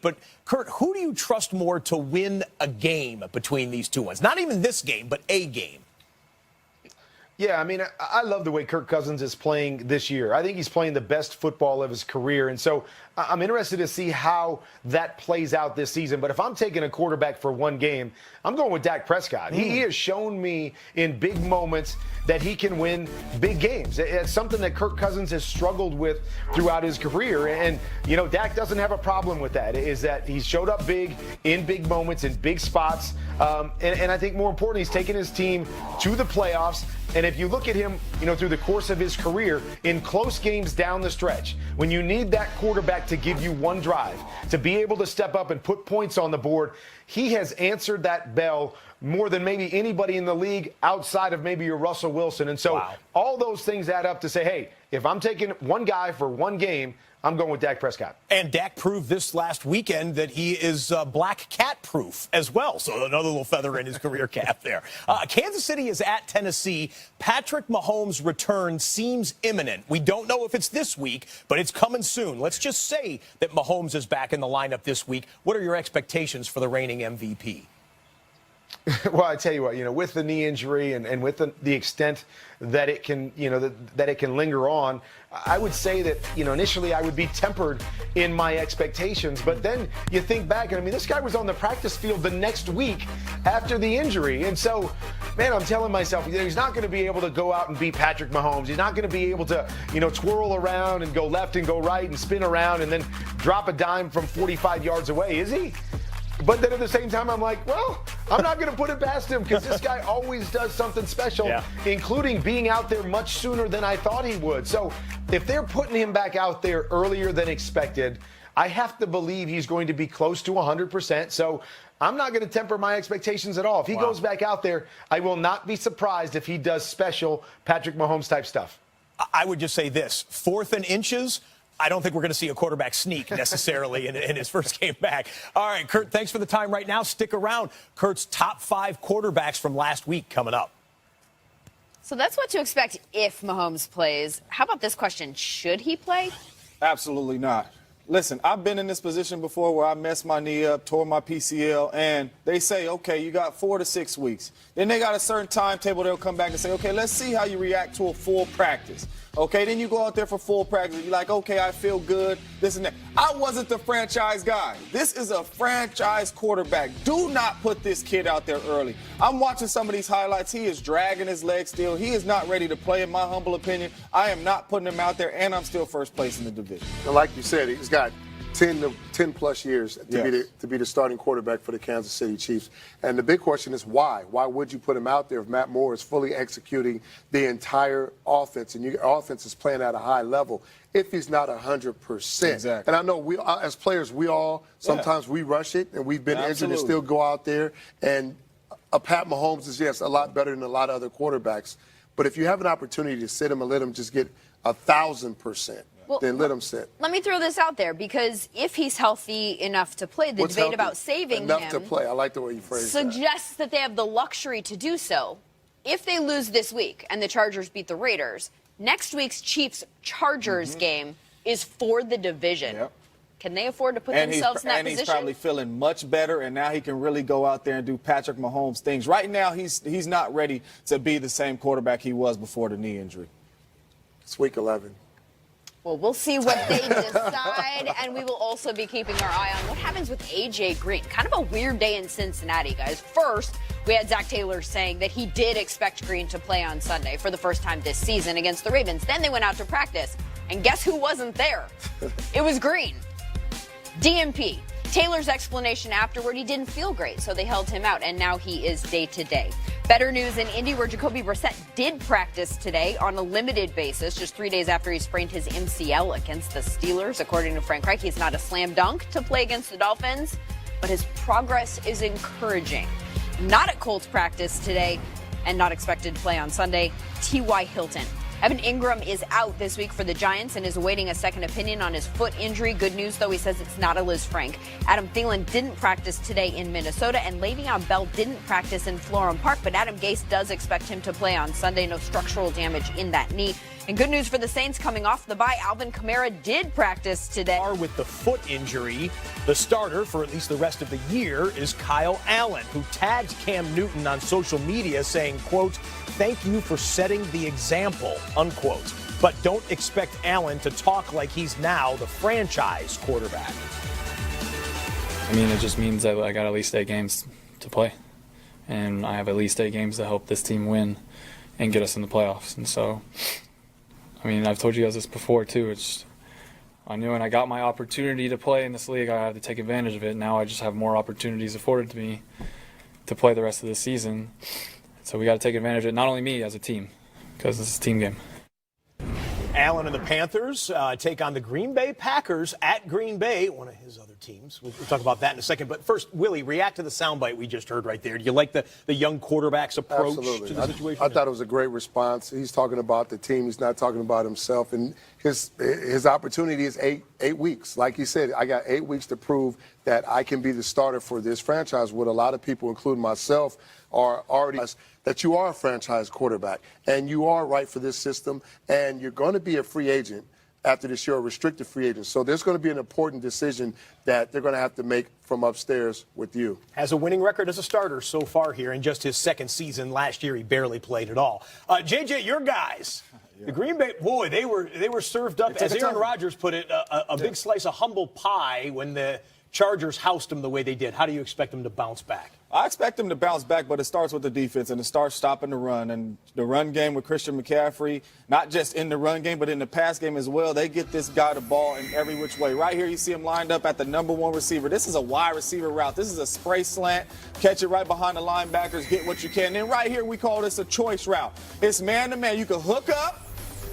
But, Kurt, who do you trust more to win a game between these two ones? Not even this game, but a game. Yeah, I mean, I love the way Kirk Cousins is playing this year. I think he's playing the best football of his career. And so I'm interested to see how that plays out this season. But if I'm taking a quarterback for one game, I'm going with Dak Prescott. He has shown me in big moments that he can win big games. It's something that Kirk Cousins has struggled with throughout his career. And, you know, Dak doesn't have a problem with that, is that he's showed up big in big moments, in big spots. And I think more importantly, he's taken his team to the playoffs. And if you look at him, you know, through the course of his career, in close games down the stretch, when you need that quarterback to give you one drive, to be able to step up and put points on the board, he has answered that bell more than maybe anybody in the league outside of maybe your Russell Wilson. And so all those things add up to say, hey, if I'm taking one guy for one game, I'm going with Dak Prescott. And Dak proved this last weekend that he is black cat proof as well. So another little feather in his career cap there. Kansas City is at Tennessee. Patrick Mahomes' return seems imminent. We don't know if it's this week, but it's coming soon. Let's just say that Mahomes is back in the lineup this week. What are your expectations for the reigning MVP? Well, I tell you what, you know, with the knee injury and with the extent that it can, you know, that it can linger on, I would say that, you know, initially I would be tempered in my expectations. But then you think back, and I mean, this guy was on the practice field the next week after the injury. And so, man, I'm telling myself, he's not going to be able to go out and beat Patrick Mahomes. He's not going to be able to, you know, twirl around and go left and go right and spin around and then drop a dime from 45 yards away, is he? But then at the same time, I'm like, well, I'm not going to put it past him because this guy always does something special, including being out there much sooner than I thought he would. So if they're putting him back out there earlier than expected, I have to believe he's going to be close to 100%. So I'm not going to temper my expectations at all. If he goes back out there, I will not be surprised if he does special Patrick Mahomes type stuff. I would just say this, 4th and inches, I don't think we're going to see a quarterback sneak necessarily in his first game back. All right, Kurt, thanks for the time right now. Stick around. Kurt's top 5 quarterbacks from last week coming up. So that's what to expect if Mahomes plays. How about this question? Should he play? Absolutely not. Listen, I've been in this position before where I messed my knee up, tore my PCL, and they say, okay, you got 4 to 6 weeks. Then they got a certain timetable. They'll come back and say, okay, let's see how you react to a full practice. Okay, then you go out there for full practice. You're like, okay, I feel good, this and that. I wasn't the franchise guy. This is a franchise quarterback. Do not put this kid out there early. I'm watching some of these highlights. He is dragging his legs still. He is not ready to play, in my humble opinion. I am not putting him out there, and I'm still first place in the division. Like you said, he's got 10 plus years to be the starting quarterback for the Kansas City Chiefs. And the big question is why? Why would you put him out there if Matt Moore is fully executing the entire offense and your offense is playing at a high level if he's not 100%? Exactly. And I know we, as players, we all sometimes we rush it, and we've been injured and still go out there. And a Pat Mahomes is, yes, a lot better than a lot of other quarterbacks. But if you have an opportunity to sit him and let him just get 1,000%. Well, then let him sit. Let me throw this out there, because if he's healthy enough to play, the debate about saving him enough to play. I like the way you phrase that. Suggests that they have the luxury to do so. If they lose this week and the Chargers beat the Raiders, next week's Chiefs-Chargers game is for the division. Yep. Can they afford to put themselves in that position? And he's probably feeling much better, and now he can really go out there and do Patrick Mahomes things. Right now, he's not ready to be the same quarterback he was before the knee injury. It's week 11. Well, we'll see what they decide, and we will also be keeping our eye on what happens with A.J. Green. Kind of a weird day in Cincinnati, guys. First, we had Zach Taylor saying that he did expect Green to play on Sunday for the first time this season against the Ravens. Then they went out to practice, and guess who wasn't there? It was Green. DMP. Taylor's explanation afterward, he didn't feel great, so they held him out, and now he is day-to-day. Better news in Indy, where Jacoby Brissett did practice today on a limited basis, just 3 days after he sprained his MCL against the Steelers. According to Frank Reich, he's not a slam dunk to play against the Dolphins, but his progress is encouraging. Not at Colts practice today, and not expected to play on Sunday, T.Y. Hilton. Evan Ingram is out this week for the Giants and is awaiting a second opinion on his foot injury. Good news, though, he says it's not a Liz Frank. Adam Thielen didn't practice today in Minnesota, and Le'Veon Bell didn't practice in Florham Park, but Adam Gase does expect him to play on Sunday. No structural damage in that knee. And good news for the Saints coming off the bye. Alvin Kamara did practice today. With the foot injury, the starter for at least the rest of the year is Kyle Allen, who tagged Cam Newton on social media saying, quote, "Thank you for setting the example," unquote. But don't expect Allen to talk like he's now the franchise quarterback. I mean, it just means that I got at least 8 games to play. And I have at least 8 games to help this team win and get us in the playoffs. And so, I mean, I've told you guys this before, too. I knew when I got my opportunity to play in this league, I had to take advantage of it. Now I just have more opportunities afforded to me to play the rest of the season. So we got to take advantage of it, not only me as a team, because this is a team game. Allen and the Panthers take on the Green Bay Packers at Green Bay, one of his other teams. We'll talk about that in a second. But first, Willie, react to the soundbite we just heard right there. Do you like the young quarterback's approach Absolutely. to the situation? I thought it was a great response. He's talking about the team. He's not talking about himself. And his opportunity is eight weeks. Like he said, I got 8 weeks to prove that I can be the starter for this franchise, what a lot of people, including myself, are already that you are a franchise quarterback and you are right for this system and you're going to be a free agent after this year, a restricted free agent. So there's going to be an important decision that they're going to have to make from upstairs with you. Has a winning record as a starter so far here in just his second season. Last year, he barely played at all. JJ, your guys, the Green Bay, boy, they were served up, as Aaron Rodgers put it, a big slice of humble pie when the Chargers housed them the way they did. How do you expect them to bounce back? I expect them to bounce back, but it starts with the defense, and it starts stopping the run. And the run game with Christian McCaffrey, not just in the run game, but in the pass game as well, they get this guy the ball in every which way. Right here, you see him lined up at the #1 receiver. This is a wide receiver route. This is a spray slant. Catch it right behind the linebackers, get what you can. And then right here, we call this a choice route. It's man-to-man. You can hook up,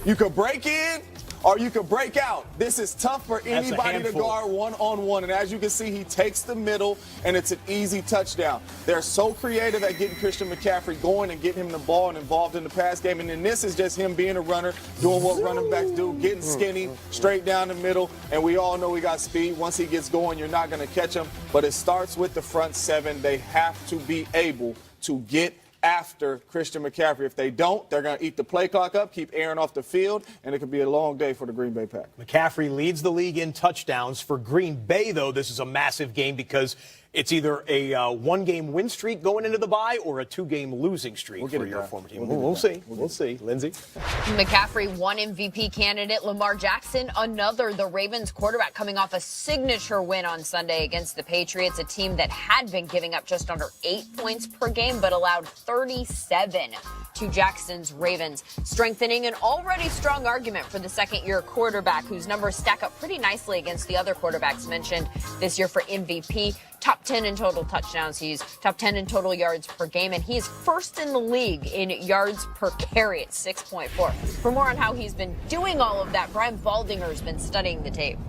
you can break in, or you can break out. This is tough for anybody to guard one-on-one. And as you can see, he takes the middle, and it's an easy touchdown. They're so creative at getting Christian McCaffrey going and getting him the ball and involved in the pass game. And then this is just him being a runner, doing what running backs do, getting skinny, straight down the middle. And we all know he got speed. Once he gets going, you're not going to catch him. But it starts with the front 7. They have to be able to get after Christian McCaffrey. If they don't, they're going to eat the play clock up, keep Aaron off the field, and it could be a long day for the Green Bay Packers. McCaffrey leads the league in touchdowns. For Green Bay, though, this is a massive game because it's either a one-game win streak going into the bye or a 2-game losing streak for your former team. We'll see. We'll see. Lindsay? McCaffrey, one MVP candidate. Lamar Jackson, another. The Ravens quarterback coming off a signature win on Sunday against the Patriots, a team that had been giving up just under 8 points per game but allowed 37 to Jackson's Ravens, strengthening an already strong argument for the second-year quarterback, whose numbers stack up pretty nicely against the other quarterbacks mentioned this year for MVP. Top 10 in total touchdowns. He's top 10 in total yards per game, and he is first in the league in yards per carry at 6.4. For more on how he's been doing all of that, Brian Baldinger has been studying the tape.